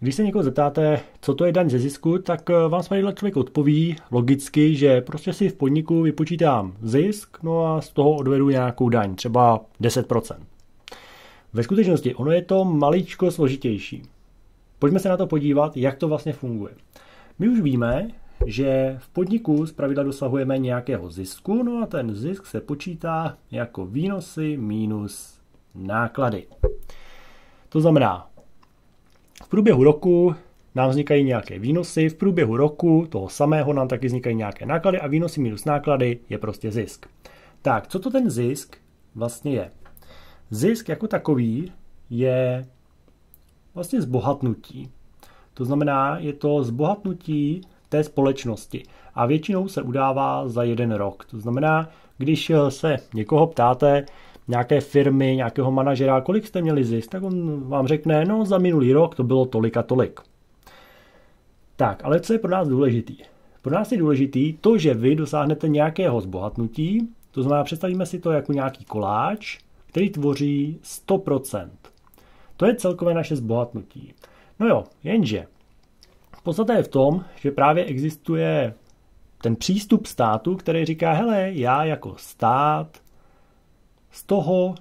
Když se někoho zeptáte, co to je daň ze zisku, tak vám spadlý člověk odpoví logicky, že prostě si v podniku vypočítám zisk, no a z toho odvedu nějakou daň, třeba 10%. Ve skutečnosti ono je to maličko složitější. Pojďme se na to podívat, jak to vlastně funguje. My už víme, že v podniku zpravidla dosahujeme nějakého zisku, no a ten zisk se počítá jako výnosy minus náklady. To znamená, v průběhu roku nám vznikají nějaké výnosy, v průběhu roku toho samého nám taky vznikají nějaké náklady a výnosy minus náklady je prostě zisk. Tak, co to ten zisk vlastně je? Zisk jako takový je vlastně zbohatnutí. To znamená, je to zbohatnutí té společnosti a většinou se udává za jeden rok. To znamená, když se někoho ptáte, nějaké firmy, nějakého manažera, kolik jste měli zisk, tak on vám řekne, no za minulý rok to bylo tolik a tolik. Tak, ale co je pro nás důležitý? Pro nás je důležitý to, že vy dosáhnete nějakého zbohatnutí, to znamená, představíme si to jako nějaký koláč, který tvoří 100%. To je celkové naše zbohatnutí. No jo, jenže podstata je v tom, že právě existuje ten přístup státu, který říká, hele, já jako stát z toho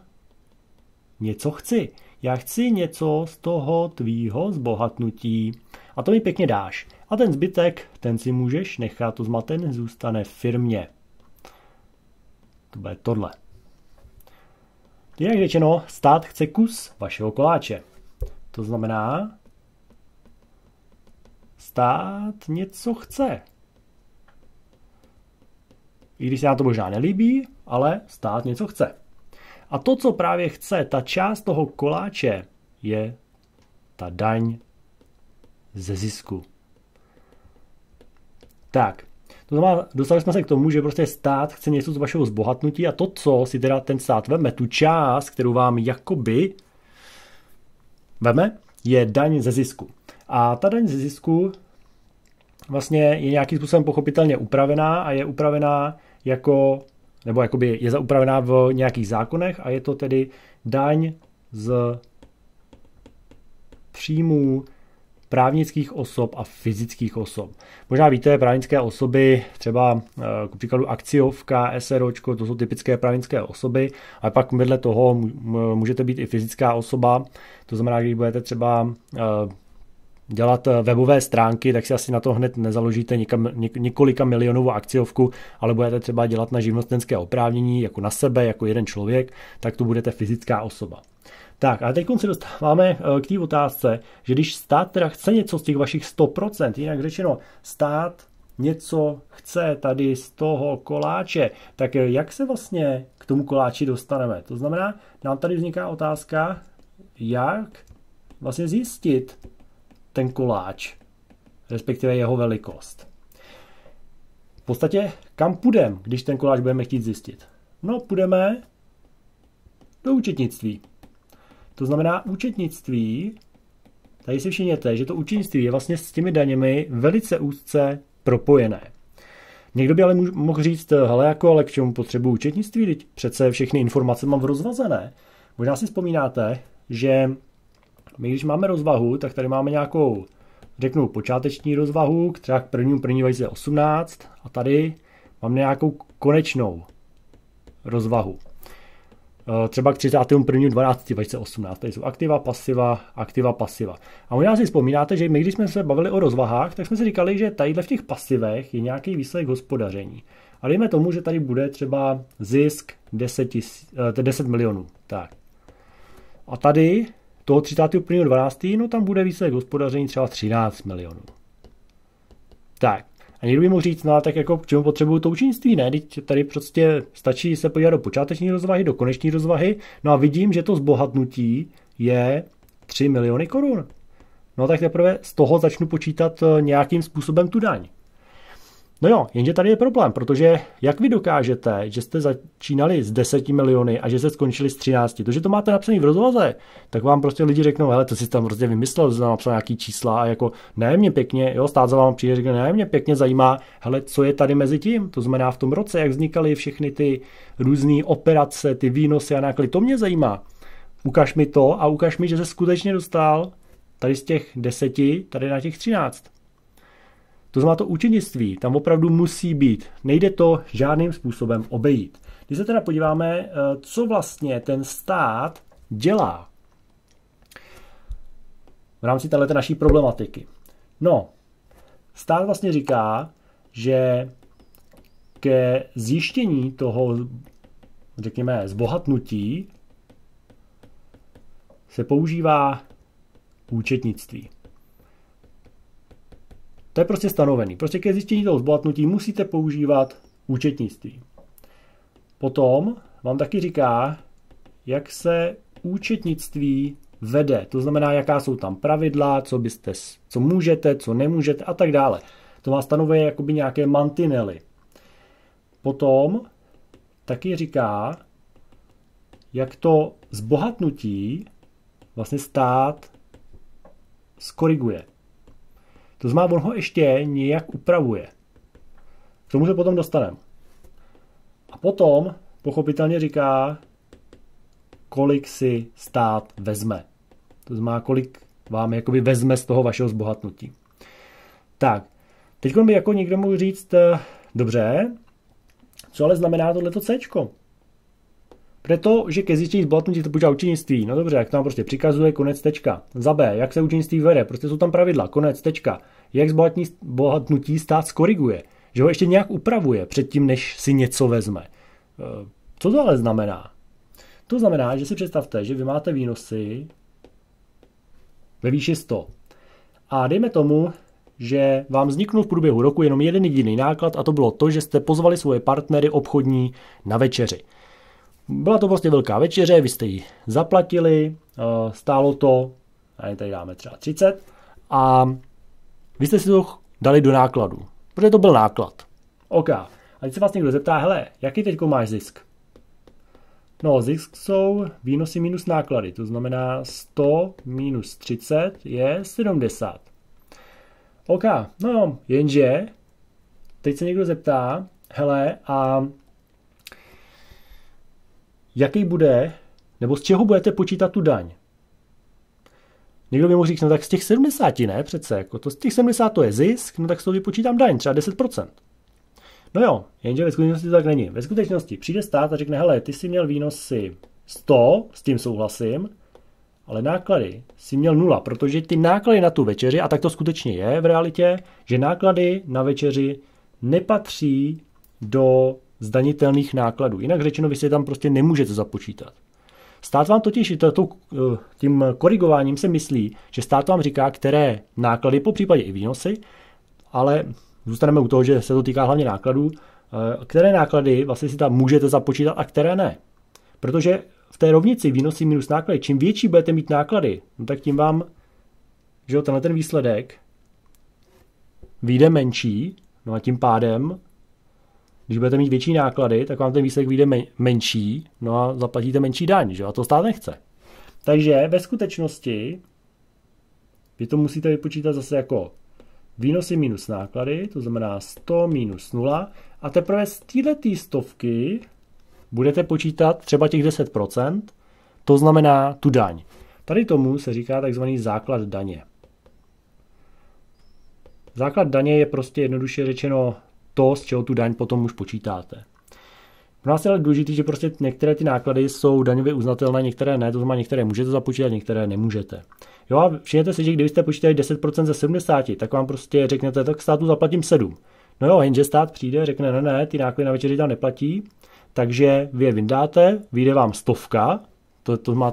něco chci. Já chci něco z toho tvýho zbohatnutí a to mi pěkně dáš. A ten zbytek, ten si můžeš nechat, to zmaten zůstane v firmě. To bude tohle. Jinak řečeno, stát chce kus vašeho koláče. To znamená, stát něco chce. I když se nám to možná nelíbí, ale stát něco chce. A to, co právě chce, ta část toho koláče, je ta daň ze zisku. Tak, to znamená, dostali jsme se k tomu, že prostě stát chce něco z vašeho zbohatnutí a to, co si teda ten stát veme, tu část, kterou vám jakoby veme, je daň ze zisku. A ta daň ze zisku vlastně je nějakým způsobem pochopitelně upravená a je upravená jako, nebo jakoby je upravená v nějakých zákonech a je to tedy daň z příjmů právnických osob a fyzických osob. Možná víte, právnické osoby, třeba k příkladu akciovka, SROčko, to jsou typické právnické osoby, ale pak vedle toho můžete být i fyzická osoba, to znamená, když budete třeba dělat webové stránky, tak si asi na to hned nezaložíte několika milionovou akciovku, ale budete třeba dělat na živnostenské oprávnění jako na sebe, jako jeden člověk, tak to budete fyzická osoba. Tak, a teď se dostáváme k té otázce, že když stát teda chce něco z těch vašich 100%, jinak řečeno, stát něco chce tady z toho koláče, tak jak se vlastně k tomu koláči dostaneme? To znamená, nám tady vzniká otázka, jak vlastně zjistit ten koláč, respektive jeho velikost. V podstatě, kam půjdeme, když ten koláč budeme chtít zjistit? No, půjdeme do účetnictví. To znamená účetnictví, tady si všimněte, že to účetnictví je vlastně s těmi daněmi velice úzce propojené. Někdo by ale mohl říct, hele, jako, ale k čemu potřebuji účetnictví, teď přece všechny informace mám v rozvaze, ne? Možná si vzpomínáte, že my když máme rozvahu, tak tady máme nějakou, řeknu, počáteční rozvahu, třeba k 1.1.2018 a tady mám nějakou konečnou rozvahu. Třeba k 31.12.2018. Tady jsou aktiva, pasiva. A možná si vzpomínáte, že my, když jsme se bavili o rozvahách, tak jsme si říkali, že tady v těch pasivech je nějaký výsledek hospodaření. A dejme tomu, že tady bude třeba zisk 10 milionů. Tak. A tady toho 31.12. no tam bude výsledek hospodaření třeba 13 milionů. Tak. A někdo by mohl říct, no tak jako k čemu potřebuju to účetnictví, ne? Tady prostě stačí se podívat do počáteční rozvahy, do koneční rozvahy, no a vidím, že to zbohatnutí je 3 miliony korun. No tak teprve z toho začnu počítat nějakým způsobem tu daň. No jo, jenže tady je problém, protože jak vy dokážete, že jste začínali s 10 miliony a že jste skončili s 13, to, že to máte napsané v rozvaze, tak vám prostě lidi řeknou, hele, to si tam prostě vymyslel, že tam napsal nějaký čísla a jako ne, mě pěkně, jo, stát za vám přijde, řekne, ne, mě pěkně zajímá, hele, co je tady mezi tím, to znamená v tom roce, jak vznikaly všechny ty různé operace, ty výnosy a náklady, to mě zajímá. Ukaž mi to a ukaž mi, že jsi skutečně dostal tady z těch 10, tady na těch 13. To znamená to účetnictví, tam opravdu musí být. Nejde to žádným způsobem obejít. Když se teda podíváme, co vlastně ten stát dělá v rámci této naší problematiky. No, stát vlastně říká, že ke zjištění toho, řekněme, zbohatnutí se používá účetnictví. To je prostě stanovený. Prostě ke zjištění toho zbohatnutí musíte používat účetnictví. Potom vám taky říká, jak se účetnictví vede. To znamená, jaká jsou tam pravidla, co můžete, co nemůžete a tak dále. To vám stanovuje jakoby nějaké mantinely. Potom taky říká, jak to zbohatnutí vlastně stát skoriguje. To znamená, on ho ještě nějak upravuje. K tomu se potom dostaneme. A potom pochopitelně říká, kolik si stát vezme. To znamená, kolik vám jakoby vezme z toho vašeho zbohatnutí. Tak, teď by jako někdo mohl říct, dobře, co ale znamená tohleto Cčko? Protože ke zjištění zbohatnutí to počítá účetnictví. No dobře, jak tam prostě přikazuje, konec tečka. Za B, jak se účetnictví vede, prostě jsou tam pravidla, konec tečka. Jak zbohatnutí stát skoriguje, že ho ještě nějak upravuje předtím, než si něco vezme. Co to ale znamená? To znamená, že si představte, že vy máte výnosy ve výši 100. A dejme tomu, že vám vzniknul v průběhu roku jenom jeden jediný náklad a to bylo to, že jste pozvali svoje partnery obchodní na večeři. Byla to prostě velká večeře, vy jste ji zaplatili, stálo to, tady dáme třeba 30 a vy jste si to dali do nákladu, protože to byl náklad. OK. A teď se vás někdo zeptá, hele, jaký teďko máš zisk? No, zisk jsou výnosy minus náklady, to znamená 100 minus 30 je 70. OK, no jo, jenže teď se někdo zeptá, hele, a jaký bude, nebo z čeho budete počítat tu daň? Někdo by mohl říct, no tak z těch 70, ne přece, jako to z těch 70 to je zisk, no tak z toho vypočítám daň, třeba 10%. No jo, jenže ve skutečnosti to tak není. Ve skutečnosti přijde stát a řekne, hele, ty jsi měl výnosy 100, s tím souhlasím, ale náklady jsi měl 0, protože ty náklady na tu večeři, a tak to skutečně je v realitě, že náklady na večeři nepatří do zdanitelných nákladů. Jinak řečeno, vy si tam prostě nemůžete započítat. Stát vám totiž tím korigováním se myslí, že stát vám říká, které náklady, po případě i výnosy, ale zůstaneme u toho, že se to týká hlavně nákladů, které náklady vlastně si tam můžete započítat a které ne. Protože v té rovnici výnosy minus náklady, čím větší budete mít náklady, no tak tím vám, že tenhle ten výsledek vyjde menší, no a tím pádem, když budete mít větší náklady, tak vám ten výsledek vyjde menší, no a zaplatíte menší daň, že? A to stát nechce. Takže ve skutečnosti vy to musíte vypočítat zase jako výnosy minus náklady, to znamená 100 minus 0 a teprve z této stovky budete počítat třeba těch 10%, to znamená tu daň. Tady tomu se říká takzvaný základ daně. Základ daně je prostě jednoduše řečeno to, z čeho tu daň potom už počítáte. Pro nás je ale důležité, že prostě některé ty náklady jsou daňově uznatelné, některé ne, to znamená některé můžete započítat, některé nemůžete. Jo a všimněte si, že kdybyste počítali 10% ze 70, tak vám prostě řeknete, tak státu zaplatím 7. No jo, jenže stát přijde, řekne, ne, ty náklady na večeři tam neplatí, takže vy je vyndáte, vyjde vám 100,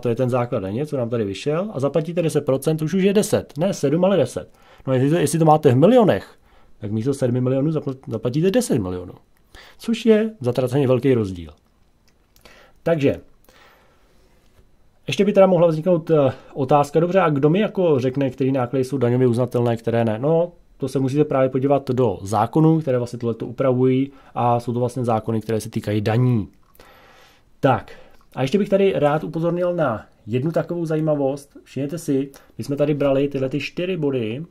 to je ten základ daně, co nám tady vyšel, a zaplatíte 10%, už je 10, ne 7, ale 10. No jestli to máte v milionech, tak místo 7 milionů zaplatíte 10 milionů. Což je zatraceně velký rozdíl. Takže, ještě by teda mohla vzniknout otázka, dobře, a kdo mi jako řekne, který náklady jsou daňově uznatelné, které ne? No, to se musíte právě podívat do zákonů, které vlastně tohleto upravují a jsou to vlastně zákony, které se týkají daní. Tak, a ještě bych tady rád upozornil na jednu takovou zajímavost. Všimněte si, my jsme tady brali tyhle 4 body,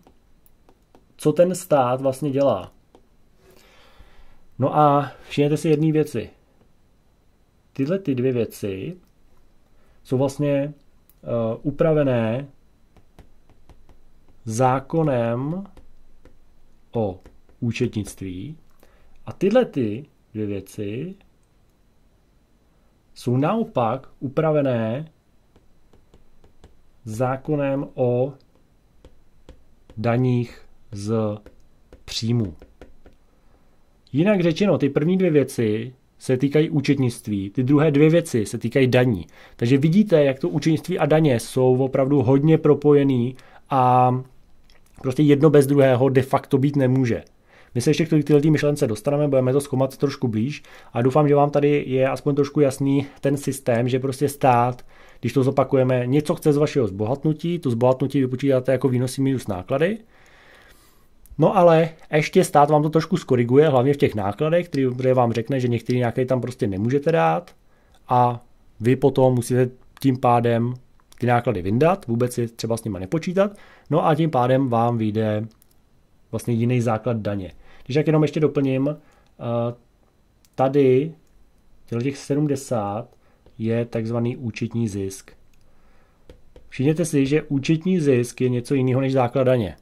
co ten stát vlastně dělá. No a všimněte si jedné věci. Tyhle ty 2 věci jsou vlastně upravené zákonem o účetnictví a tyhle ty dvě věci jsou naopak upravené zákonem o daních z příjmu. Jinak řečeno, ty první dvě věci se týkají účetnictví, ty druhé dvě věci se týkají daní. Takže vidíte, jak to účetnictví a daně jsou opravdu hodně propojený a prostě jedno bez druhého de facto být nemůže. My se ještě k této myšlence dostaneme, budeme to zkoumat trošku blíž a doufám, že vám tady je aspoň trošku jasný ten systém, že prostě stát, když to zopakujeme, něco chce z vašeho zbohatnutí, to zbohatnutí vypočítáte jako výnosy minus náklady. No ale ještě stát vám to trošku skoriguje, hlavně v těch nákladech, které vám řekne, že některé náklady tam prostě nemůžete dát a vy potom musíte tím pádem ty náklady vyndat, vůbec si třeba s nimi nepočítat, no a tím pádem vám vyjde vlastně jiný základ daně. Když tak jenom ještě doplním, tady těch 70 je takzvaný účetní zisk. Všimněte si, že účetní zisk je něco jiného než základ daně.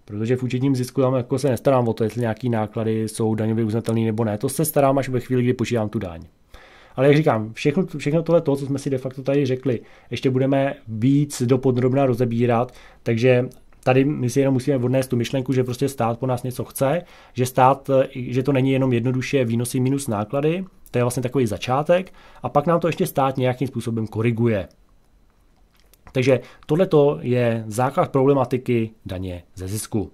Protože v účetním zisku tam jako se nestarám o to, jestli nějaký náklady jsou daňově uznatelné nebo ne. To se starám až ve chvíli, kdy počítám tu daň. Ale jak říkám, všechno tohle, co jsme si de facto tady řekli, ještě budeme víc dopodrobna rozebírat, takže tady my si jenom musíme odnést tu myšlenku, že prostě stát po nás něco chce, že to není jenom jednoduše výnosy minus náklady, to je vlastně takový začátek, a pak nám to ještě stát nějakým způsobem koriguje. Takže tohleto je základ problematiky daně ze zisku.